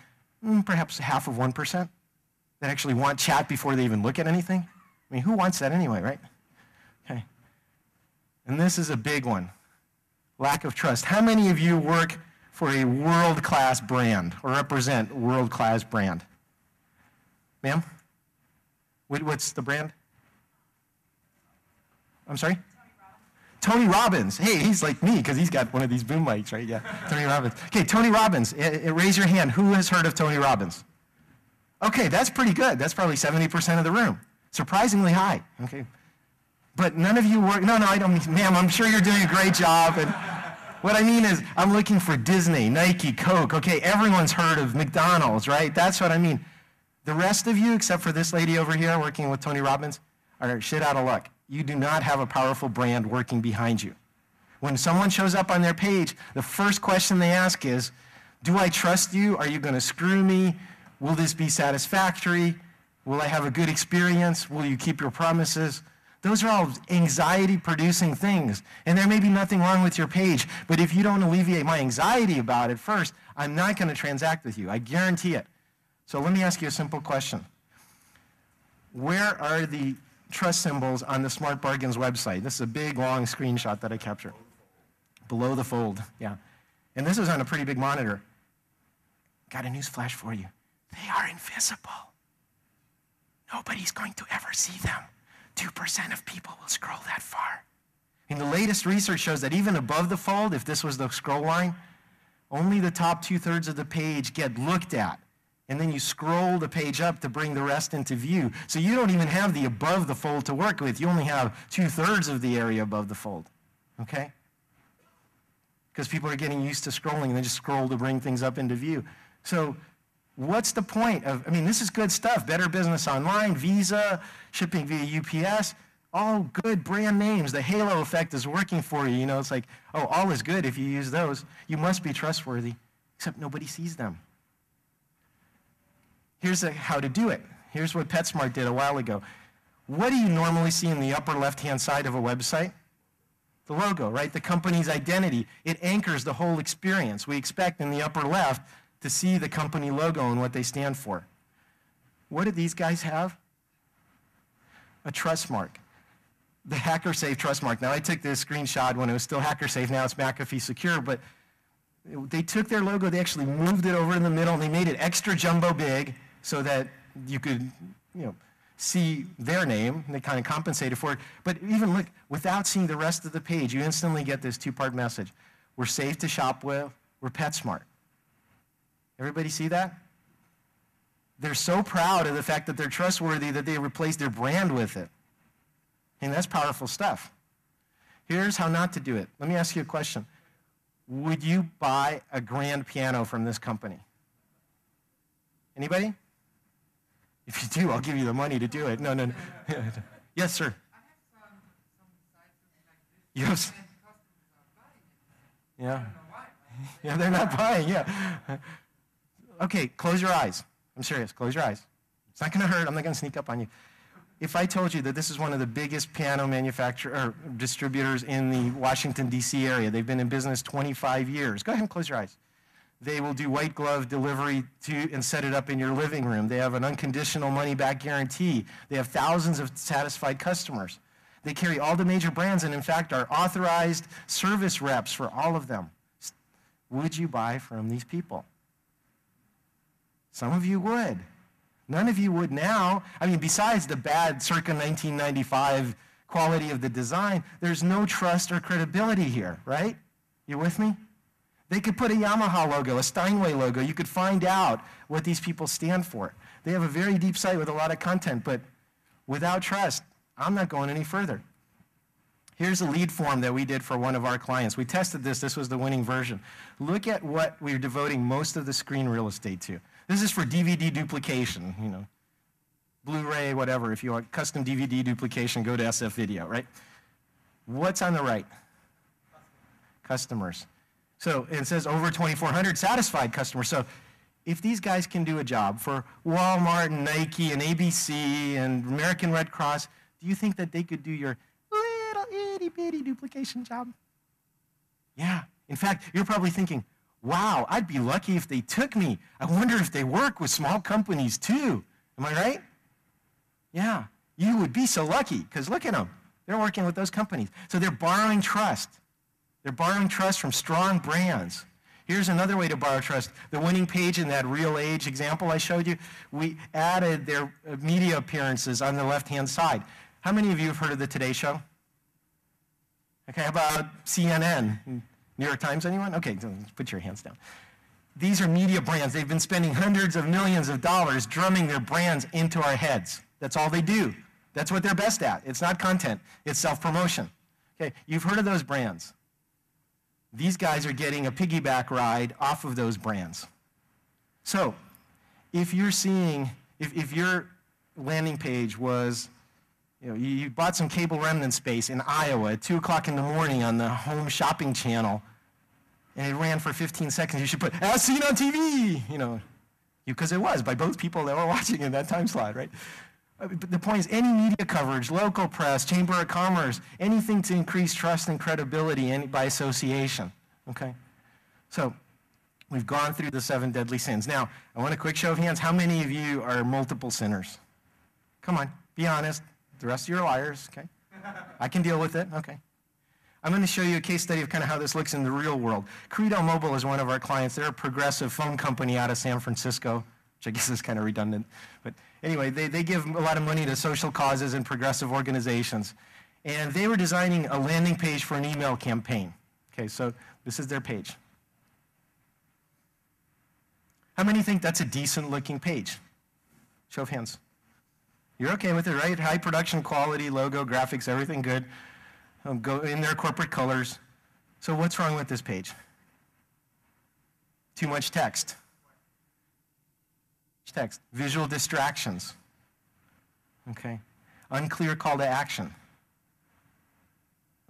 Speaker 1: perhaps half of 1% that actually want chat before they even look at anything. I mean, who wants that anyway, right? Okay. And this is a big one. Lack of trust. How many of you work for a world-class brand or represent a world-class brand? Ma'am? What's the brand? I'm sorry? Tony Robbins. Hey, he's like me because he's got one of these boom mics, right? Yeah, Tony Robbins. Okay, Tony Robbins. Raise your hand. Who has heard of Tony Robbins? Okay, that's pretty good. That's probably 70% of the room. Surprisingly high. Okay. But none of you work. No, I don't mean, ma'am, I'm sure you're doing a great job. And what I mean is I'm looking for Disney, Nike, Coke. Okay, everyone's heard of McDonald's, right? That's what I mean. The rest of you, except for this lady over here working with Tony Robbins, are shit out of luck. You do not have a powerful brand working behind you. When someone shows up on their page, the first question they ask is, do I trust you? Are you going to screw me? Will this be satisfactory? Will I have a good experience? Will you keep your promises? Those are all anxiety-producing things. And there may be nothing wrong with your page, but if you don't alleviate my anxiety about it first, I'm not going to transact with you. I guarantee it. So let me ask you a simple question. Where are the trust symbols on the Smart Bargains website? This is a big, long screenshot that I captured. Below the fold, yeah. And this is on a pretty big monitor. Got a news flash for you. They are invisible. Nobody's going to ever see them. 2% of people will scroll that far. And the latest research shows that even above the fold, if this was the scroll line, only the top 2/3 of the page get looked at. And then you scroll the page up to bring the rest into view. So you don't even have the above the fold to work with. You only have 2/3 of the area above the fold, okay? Because people are getting used to scrolling and they just scroll to bring things up into view. So what's the point of, this is good stuff. Better Business Online, Visa, shipping via UPS, all good brand names. The halo effect is working for you. It's like, oh, all is good if you use those. You must be trustworthy, except nobody sees them. Here's how to do it. Here's what PetSmart did a while ago. What do you normally see in the upper left-hand side of a website? The logo, right? The company's identity. It anchors the whole experience. We expect in the upper left to see the company logo and what they stand for. What do these guys have? A trust mark. The hacker-safe trust mark. Now, I took this screenshot when it was still hacker-safe. Now it's McAfee secure, but they took their logo, they actually moved it over in the middle, and they made it extra jumbo big so that you could, see their name, and they kind of compensated for it. But even look, without seeing the rest of the page, you instantly get this two-part message. We're safe to shop with, we're PetSmart. Everybody see that? They're so proud of the fact that they're trustworthy that they replaced their brand with it. And that's powerful stuff. Here's how not to do it. Let me ask you a question. Would you buy a grand piano from this company? Anybody? If you do, I'll give you the money to do it. No. Yes, sir.
Speaker 3: I have some sites like this.
Speaker 1: You have,
Speaker 3: And customers are buying it.
Speaker 1: yeah.
Speaker 3: I don't know why.
Speaker 1: Yeah, they're not buying, yeah. Okay, close your eyes. I'm serious, close your eyes. It's not going to hurt. I'm not going to sneak up on you. If I told you that this is one of the biggest piano distributors in the Washington, D.C. area, they've been in business 25 years. Go ahead and close your eyes. They will do white glove delivery and set it up in your living room. They have an unconditional money-back guarantee. They have thousands of satisfied customers. They carry all the major brands and, in fact, are authorized service reps for all of them. Would you buy from these people? Some of you would. None of you would now. Besides the bad circa 1995 quality of the design, there's no trust or credibility here, right? You with me? They could put a Yamaha logo, a Steinway logo. You could find out what these people stand for. They have a very deep site with a lot of content, but without trust, I'm not going any further. Here's a lead form that we did for one of our clients. We tested this. This was the winning version. Look at what we're devoting most of the screen real estate to. This is for DVD duplication, you know, Blu-ray, whatever. If you want custom DVD duplication, go to SF Video, right? What's on the right? Customers. So it says over 2,400 satisfied customers. So if these guys can do a job for Walmart and Nike and ABC and American Red Cross, do you think that they could do your little itty-bitty duplication job? Yeah. In fact, you're probably thinking, wow, I'd be lucky if they took me. I wonder if they work with small companies too. Am I right? Yeah. You would be so lucky because look at them. They're working with those companies. So they're borrowing trust. They're borrowing trust from strong brands. Here's another way to borrow trust. The winning page in that Real Age example I showed you, we added their media appearances on the left-hand side. How many of you have heard of the Today Show? Okay, how about CNN? New York Times, anyone? Okay, so put your hands down. These are media brands. They've been spending hundreds of millions of dollars drumming their brands into our heads. That's all they do. That's what they're best at. It's not content. It's self-promotion. Okay, you've heard of those brands. These guys are getting a piggyback ride off of those brands. So if you're seeing, if your landing page was, you know, you bought some cable remnant space in Iowa at 2 o'clock in the morning on the home shopping channel, and it ran for 15 seconds, you should put, as seen on TV, you know, because it was by both people that were watching in that time slot, right? But the point is, any media coverage, local press, Chamber of Commerce, anything to increase trust and credibility by association, okay? So we've gone through the 7 deadly sins. Now, I want a quick show of hands. How many of you are multiple sinners? Come on, be honest. The rest of you are liars, okay? I can deal with it, okay? I'm going to show you a case study of kind of how this looks in the real world. Credo Mobile is one of our clients. They're a progressive phone company out of San Francisco, which I guess is kind of redundant. But anyway, they give a lot of money to social causes and progressive organizations. And they were designing a landing page for an email campaign. Okay, so this is their page. How many think that's a decent looking page? Show of hands. You're okay with it, right? High production quality, logo, graphics, everything good. Go in their corporate colors. So what's wrong with this page? Too much text. Text. Visual distractions. Okay. Unclear call to action.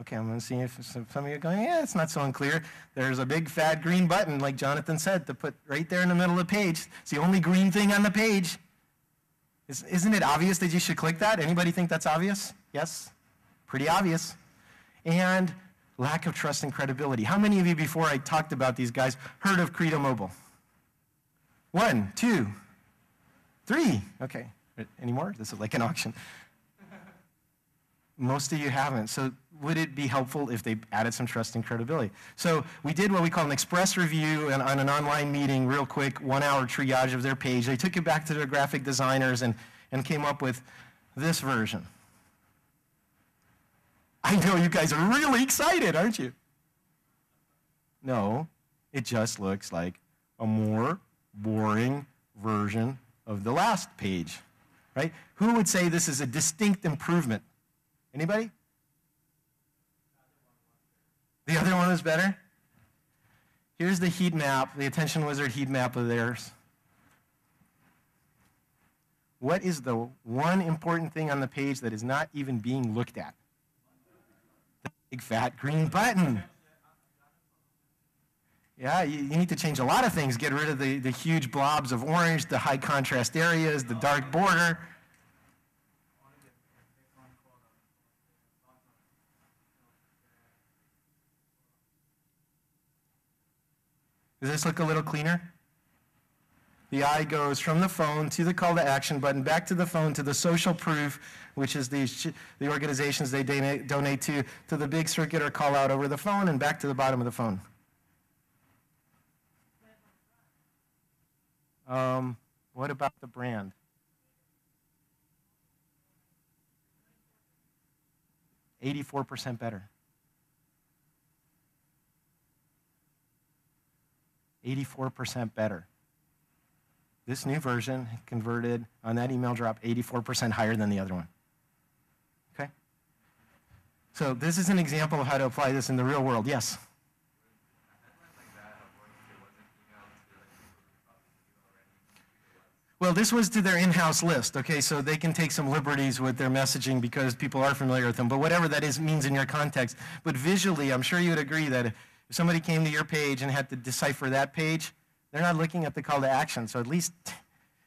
Speaker 1: Okay, I'm going to see if some of you are going, yeah, it's not so unclear. There's a big fat green button, like Jonathan said, to put right there in the middle of the page. It's the only green thing on the page. Isn't it obvious that you should click that? Anybody think that's obvious? Yes? Pretty obvious. And lack of trust and credibility. How many of you, before I talked about these guys, heard of Credo Mobile? 1, 2, 3. Okay. Any more? This is like an auction. Most of you haven't. So would it be helpful if they added some trust and credibility? So we did what we call an express review on an online meeting, real quick, 1-hour triage of their page. They took it back to their graphic designers and came up with this version. I know you guys are really excited, aren't you? No, it just looks like a more boring version of the last page, right? Who would say this is a distinct improvement? Anybody? The other one was better? Here's the heat map, the Attention Wizard heat map of theirs. What is the one important thing on the page that is not even being looked at? The big fat green button. Yeah, you need to change a lot of things. Get rid of the huge blobs of orange, the high contrast areas, the dark border. Does this look a little cleaner? The eye goes from the phone to the call to action button, back to the phone, to the social proof, which is the organizations they donate to the big circular call out over the phone, and back to the bottom of the phone. What about the brand? $84% better. 84% better. This new version converted on that email drop 84% higher than the other one. Okay? So this is an example of how to apply this in the real world. Yes? Well, this was to their in-house list, okay? So they can take some liberties with their messaging because people are familiar with them, but whatever that is means in your context. But visually, I'm sure you would agree that if somebody came to your page and had to decipher that page, they're not looking at the call to action. So at least,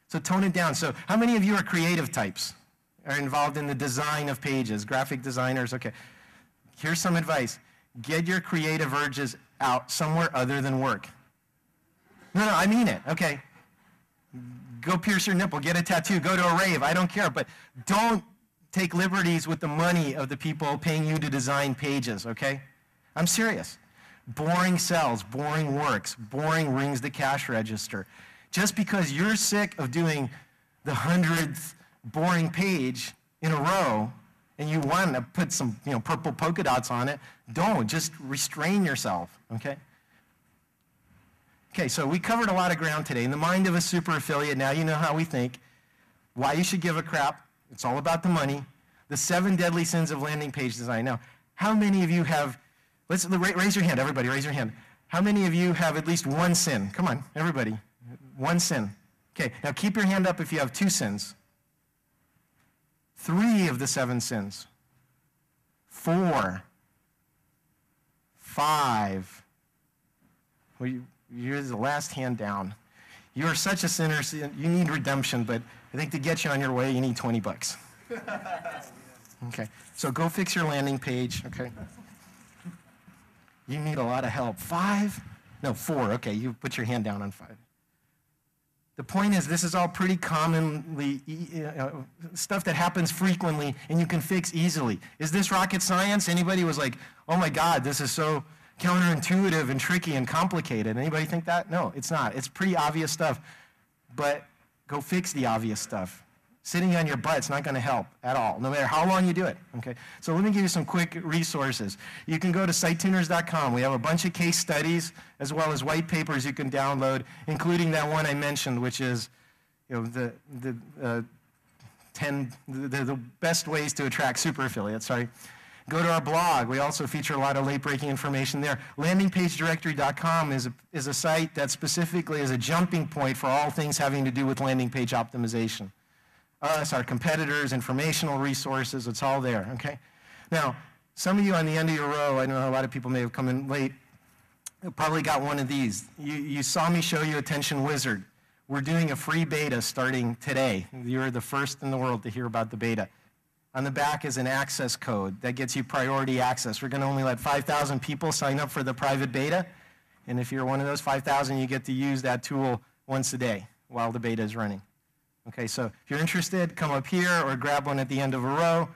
Speaker 1: so tone it down. So how many of you are creative types, are involved in the design of pages, graphic designers? Okay. Here's some advice. Get your creative urges out somewhere other than work. No, I mean it, okay? Go pierce your nipple, get a tattoo, go to a rave, I don't care, but don't take liberties with the money of the people paying you to design pages, okay? I'm serious. Boring sells, boring works, boring rings the cash register. Just because you're sick of doing the 100th boring page in a row and you want to put some, purple polka dots on it, don't. Just restrain yourself, okay? Okay, so we covered a lot of ground today. In the mind of a super affiliate, now you know how we think, why you should give a crap. It's all about the money. The 7 deadly sins of landing page design. Now, how many of you have, raise your hand, everybody, raise your hand. How many of you have at least one sin? Come on, everybody. One sin. Okay, now keep your hand up if you have 2 sins. 3 of the 7 sins. 4. 5. Well, you're the last hand down. You are such a sinner, you need redemption, but I think to get you on your way, you need 20 bucks. Okay, so go fix your landing page, okay? You need a lot of help. 5? No, 4, okay, you put your hand down on 5. The point is, this is all pretty commonly, stuff that happens frequently and you can fix easily. Is this rocket science? Anybody was like, oh my God, this is so counterintuitive and tricky and complicated. Anybody think that? No, it's not. It's pretty obvious stuff. But go fix the obvious stuff. Sitting on your butt's not going to help at all, no matter how long you do it. Okay. So let me give you some quick resources. You can go to sitetuners.com. We have a bunch of case studies as well as white papers you can download, including that one I mentioned, which is the best ways to attract super affiliates. Sorry. Go to our blog. We also feature a lot of late-breaking information there. Landingpagedirectory.com is a site that specifically is a jumping point for all things having to do with landing page optimization. Us, our competitors, informational resources, it's all there, okay? Now, some of you on the end of your row, I know a lot of people may have come in late, probably got one of these. You saw me show you Attention Wizard. We're doing a free beta starting today. You're the first in the world to hear about the beta. On the back is an access code that gets you priority access. We're going to only let 5,000 people sign up for the private beta, and if you're one of those 5,000, you get to use that tool once a day while the beta is running. Okay, so if you're interested, come up here or grab one at the end of a row.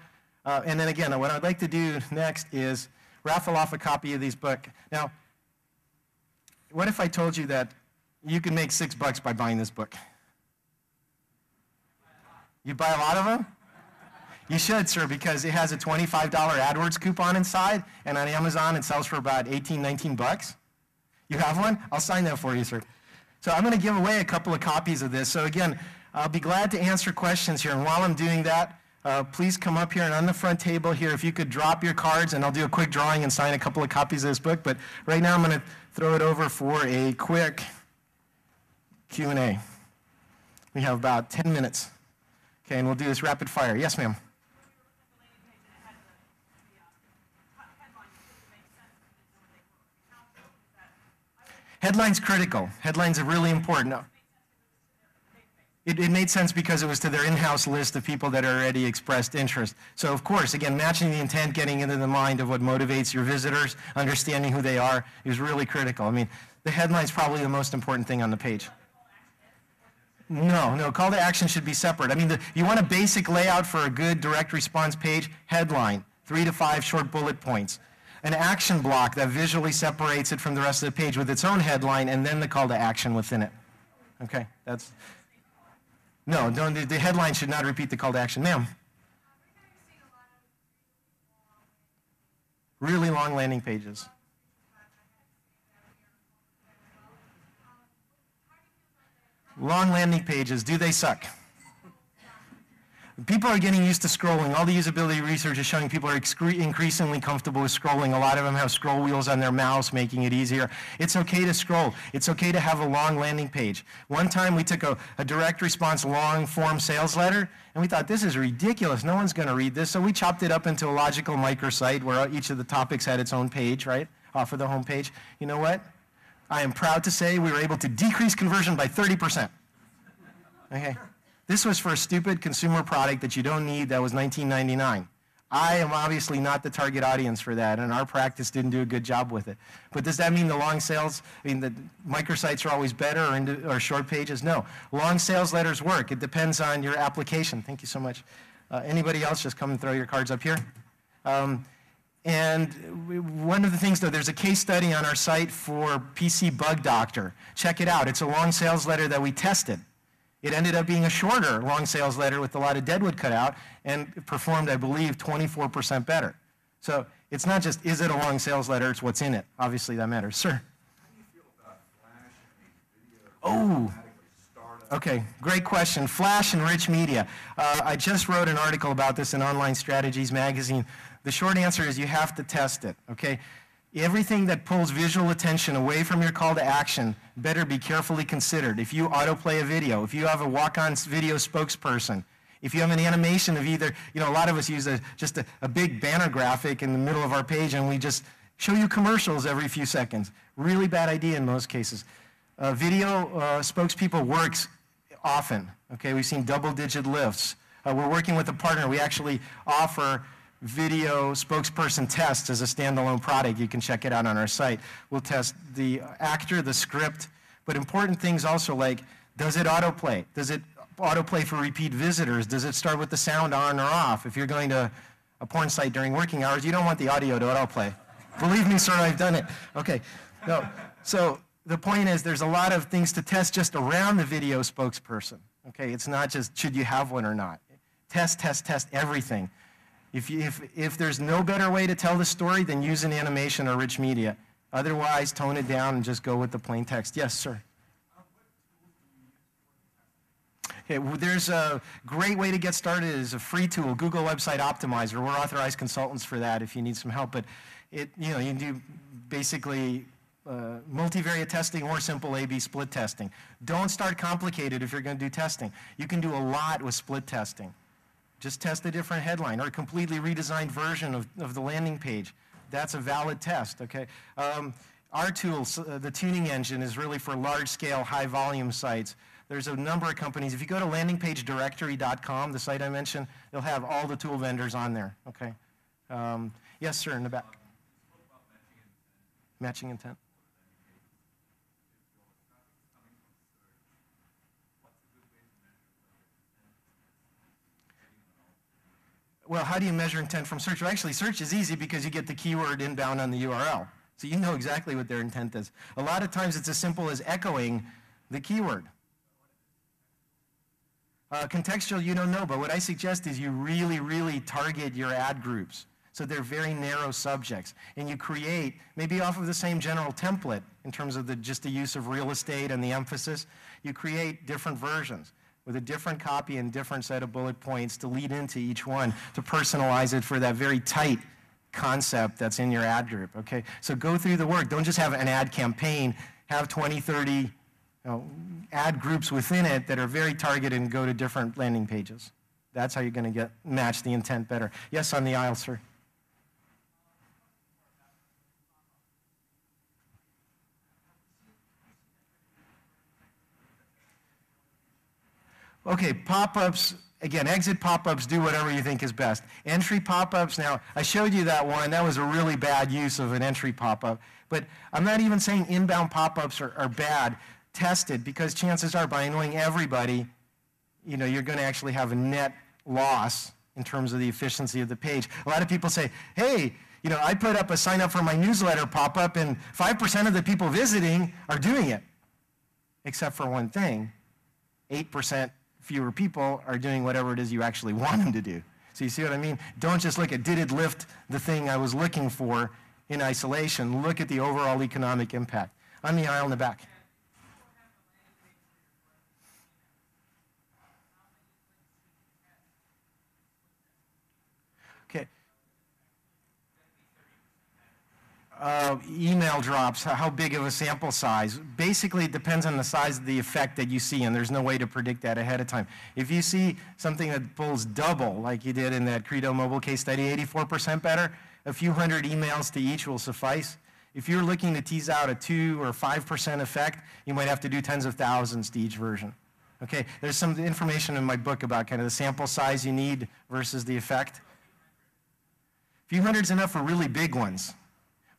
Speaker 1: And then again, what I'd like to do next is raffle off a copy of these books. Now, what if I told you that you can make $6 by buying this book? You buy a lot of them? You should, sir, because it has a $25 AdWords coupon inside, and on Amazon it sells for about 18, 19 bucks. You have one? I'll sign that for you, sir. So I'm going to give away a couple of copies of this. So again, I'll be glad to answer questions here. And while I'm doing that, please come up here and on the front table here, if you could drop your cards, and I'll do a quick drawing and sign a couple of copies of this book. But right now I'm going to throw it over for a quick Q&A. We have about 10 minutes. Okay, and we'll do this rapid fire. Yes, ma'am. Headline's critical. Headlines are really important. It made sense because it was to their in-house list of people that already expressed interest. So, of course, again, matching the intent, getting into the mind of what motivates your visitors, understanding who they are, is really critical. I mean, the headline's probably the most important thing on the page. No, call to action should be separate. I mean, you want a basic layout for a good direct response page, headline, 3 to 5 short bullet points. An action block that visually separates it from the rest of the page with its own headline and then the call to action within it. Okay, that's... No, the headline should not repeat the call to action. Ma'am? Really long landing pages. Long landing pages, do they suck? People are getting used to scrolling. All the usability research is showing people are increasingly comfortable with scrolling. A lot of them have scroll wheels on their mouse, making it easier. It's okay to scroll. It's okay to have a long landing page. One time we took a direct response long form sales letter, and we thought, this is ridiculous. No one's going to read this. So we chopped it up into a logical microsite where each of the topics had its own page, right, off of the home page. You know what? I am proud to say we were able to decrease conversion by 30%. Okay. This was for a stupid consumer product that you don't need that was $19.99. I am obviously not the target audience for that, and our practice didn't do a good job with it. But does that mean the long sales, the microsites are always better or short pages? No. Long sales letters work. It depends on your application. Thank you so much. Anybody else, just come and throw your cards up here. And one of the things, though, there's a case study on our site for PC Bug Doctor. Check it out. It's a long sales letter that we tested. It ended up being a shorter long sales letter with a lot of deadwood cut out, and it performed, I believe, 24% better. So it's not just, is it a long sales letter, it's what's in it. Obviously, that matters. Sir?
Speaker 4: How do you feel about Flash and these videos?
Speaker 1: Oh, okay, great question. Flash and rich media. I just wrote an article about this in Online Strategies magazine. The short answer is you have to test it, okay? Everything that pulls visual attention away from your call to action better be carefully considered. If you autoplay a video, if you have a walk-on video spokesperson, if you have an animation of either, a lot of us use just a big banner graphic in the middle of our page and we just show you commercials every few seconds. Really bad idea in most cases. Video spokespeople works often. Okay, we've seen double-digit lifts. We're working with a partner. We actually offer video spokesperson tests as a standalone product. You can check it out on our site. We'll test the actor, the script, but important things also like, does it autoplay? Does it autoplay for repeat visitors? Does it start with the sound on or off? If you're going to a porn site during working hours, you don't want the audio to autoplay. Believe me, sir, I've done it. Okay, no. So the point is there's a lot of things to test just around the video spokesperson. Okay, it's not just should you have one or not. Test everything. If there's no better way to tell the story, then use an animation or rich media. Otherwise, tone it down and just go with the plain text. Yes, sir. Okay, well, there's a great way to get started is a free tool, Google Website Optimizer. We're authorized consultants for that if you need some help. But you can do basically multivariate testing or simple A/B split testing. Don't start complicated if you're going to do testing. You can do a lot with split testing. Just test a different headline or a completely redesigned version of the landing page. That's a valid test, okay? Our tools, the tuning engine, is really for large-scale, high-volume sites. There's a number of companies. If you go to landingpagedirectory.com, the site I mentioned, they'll have all the tool vendors on there, okay? Yes, sir, in the back. Matching intent. Well, how do you measure intent from search? Well, actually, search is easy because you get the keyword inbound on the URL. So you know exactly what their intent is. A lot of times it's as simple as echoing the keyword. Contextual, you don't know, but what I suggest is you really, really target your ad groups. So they're very narrow subjects. And you create, maybe off of the same general template in terms of just the use of real estate and the emphasis, you create different versions with a different copy and different set of bullet points to lead into each one, to personalize it for that very tight concept that's in your ad group, okay? So go through the work. Don't just have an ad campaign. Have 20, 30 ad groups within it that are very targeted and go to different landing pages. That's how you're going to match the intent better. Yes, on the aisle, sir. Okay, pop-ups, again, exit pop-ups, do whatever you think is best. Entry pop-ups, now, I showed you that one. That was a really bad use of an entry pop-up. But I'm not even saying inbound pop-ups are bad. Test it, because chances are by annoying everybody, you're going to actually have a net loss in terms of the efficiency of the page. A lot of people say, hey, I put up a sign up for my newsletter pop-up and 5% of the people visiting are doing it. Except for one thing, 8% fewer people are doing whatever it is you actually want them to do. So you see what I mean? Don't just look at, did it lift the thing I was looking for in isolation? Look at the overall economic impact. On the aisle in the back. Email drops, how big of a sample size? Basically, it depends on the size of the effect that you see, and there's no way to predict that ahead of time. If you see something that pulls double, like you did in that Credo mobile case study, 84% better, a few hundred emails to each will suffice. If you're looking to tease out a 2 or 5% effect, you might have to do tens of thousands to each version. Okay, there's some information in my book about kind of the sample size you need versus the effect. A few hundred's enough for really big ones.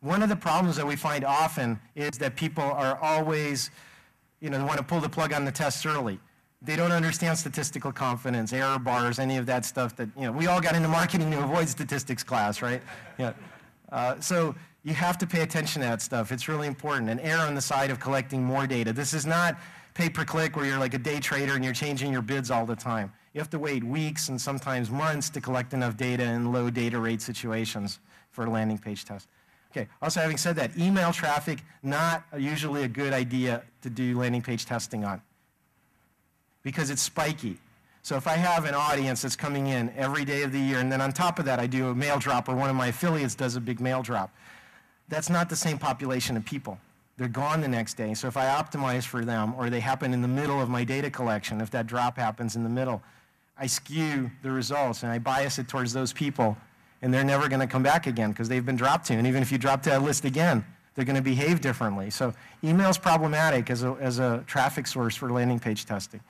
Speaker 1: One of the problems that we find often is that people are always, they want to pull the plug on the tests early. They don't understand statistical confidence, error bars, any of that stuff that, we all got into marketing to avoid statistics class, right? Yeah. So you have to pay attention to that stuff. It's really important, and err on the side of collecting more data. This is not pay-per-click where you're like a day trader and you're changing your bids all the time. You have to wait weeks and sometimes months to collect enough data in low data rate situations for a landing page test. Okay, also having said that, email traffic, not usually a good idea to do landing page testing on because it's spiky. So if I have an audience that's coming in every day of the year, and then on top of that I do a mail drop, or one of my affiliates does a big mail drop, that's not the same population of people. They're gone the next day. So if I optimize for them, or they happen in the middle of my data collection, if that drop happens in the middle, I skew the results and I bias it towards those people, and they're never going to come back again because they've been dropped to. And even if you drop to that list again, they're going to behave differently. So email's problematic as a traffic source for landing page testing.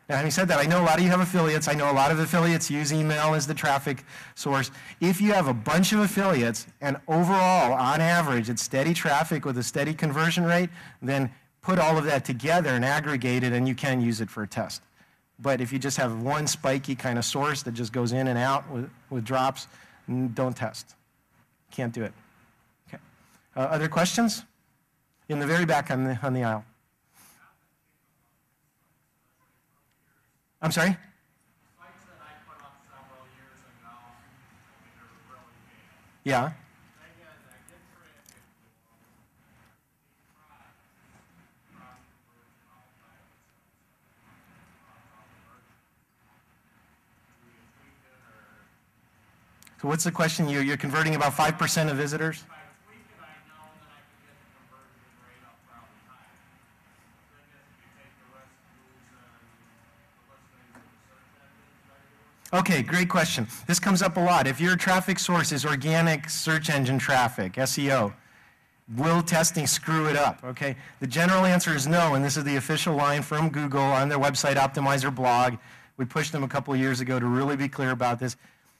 Speaker 1: Now, having said that, I know a lot of you have affiliates. I know a lot of affiliates use email as the traffic source. If you have a bunch of affiliates and overall, on average, it's steady traffic with a steady conversion rate, then put all of that together and aggregate it, and you can use it for a test. But if you just have one spiky kind of source that just goes in and out with drops, don't test. Can't do it. Okay. Other questions? In the very back on the aisle. I'm sorry?
Speaker 2: Spikes that I put up several years ago, they're really big.
Speaker 1: Yeah.
Speaker 2: Thing is, I did create a
Speaker 1: So what's the question? You're converting about 5% of visitors?
Speaker 2: If I tweak it, I know that I can get the conversion rate up throughout the time. The thing is, if you take the rest of those the listings of the search engines that I do,
Speaker 1: Okay, great question. This comes up a lot. If your traffic source is organic search engine traffic, SEO, will testing screw it up? Okay, the general answer is no, and this is the official line from Google on their website optimizer blog. We pushed them a couple of years ago to really be clear about this.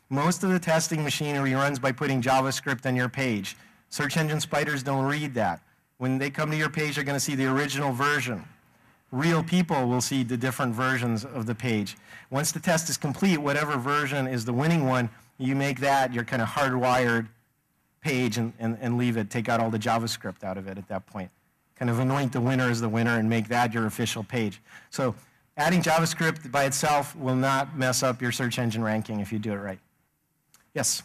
Speaker 1: Most of the testing machinery runs by putting JavaScript on your page. Search engine spiders don't read that. When they come to your page, they're going to see the original version. Real people will see the different versions of the page. Once the test is complete, whatever version is the winning one, you make that your kind of hardwired page and leave it. Take out all the JavaScript out of it at that point. Kind of anoint the winner as the winner and make that your official page. So adding JavaScript by itself will not mess up your search engine ranking if you do it right. Yes?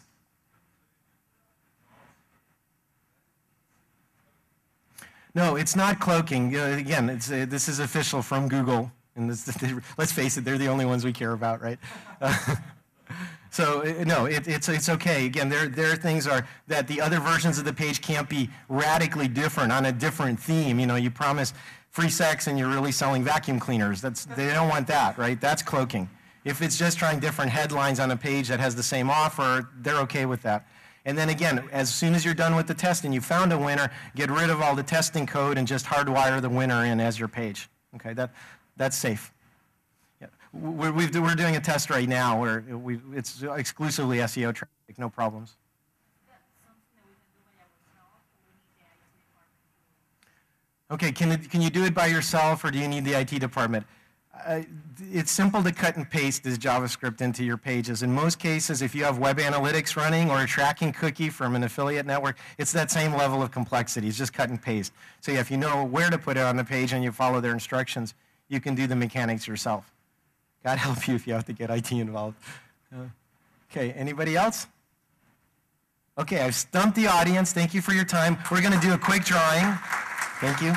Speaker 1: No, it's not cloaking. Again, this is official from Google. And let's face it, they're the only ones we care about, right? So no, it's okay. Again, their things are that the other versions of the page can't be radically different on a different theme. You promise free sex and you're really selling vacuum cleaners. They don't want that, right? That's cloaking. If it's just trying different headlines on a page that has the same offer, they're okay with that. And then again, as soon as you're done with the test and you found a winner, get rid of all the testing code and just hardwire the winner in as your page. Okay, that's safe. Yeah. We're doing a test right now where it's exclusively SEO traffic, no problems. Okay, can you do it by yourself, or do you need the IT department? It's simple to cut and paste this JavaScript into your pages. In most cases, if you have web analytics running or a tracking cookie from an affiliate network, it's that same level of complexity. It's just cut and paste. So yeah, if you know where to put it on the page and you follow their instructions, you can do the mechanics yourself. God help you if you have to get IT involved. Okay, anybody else? Okay, I've stumped the audience. Thank you for your time. We're going to do a quick drawing. Thank you.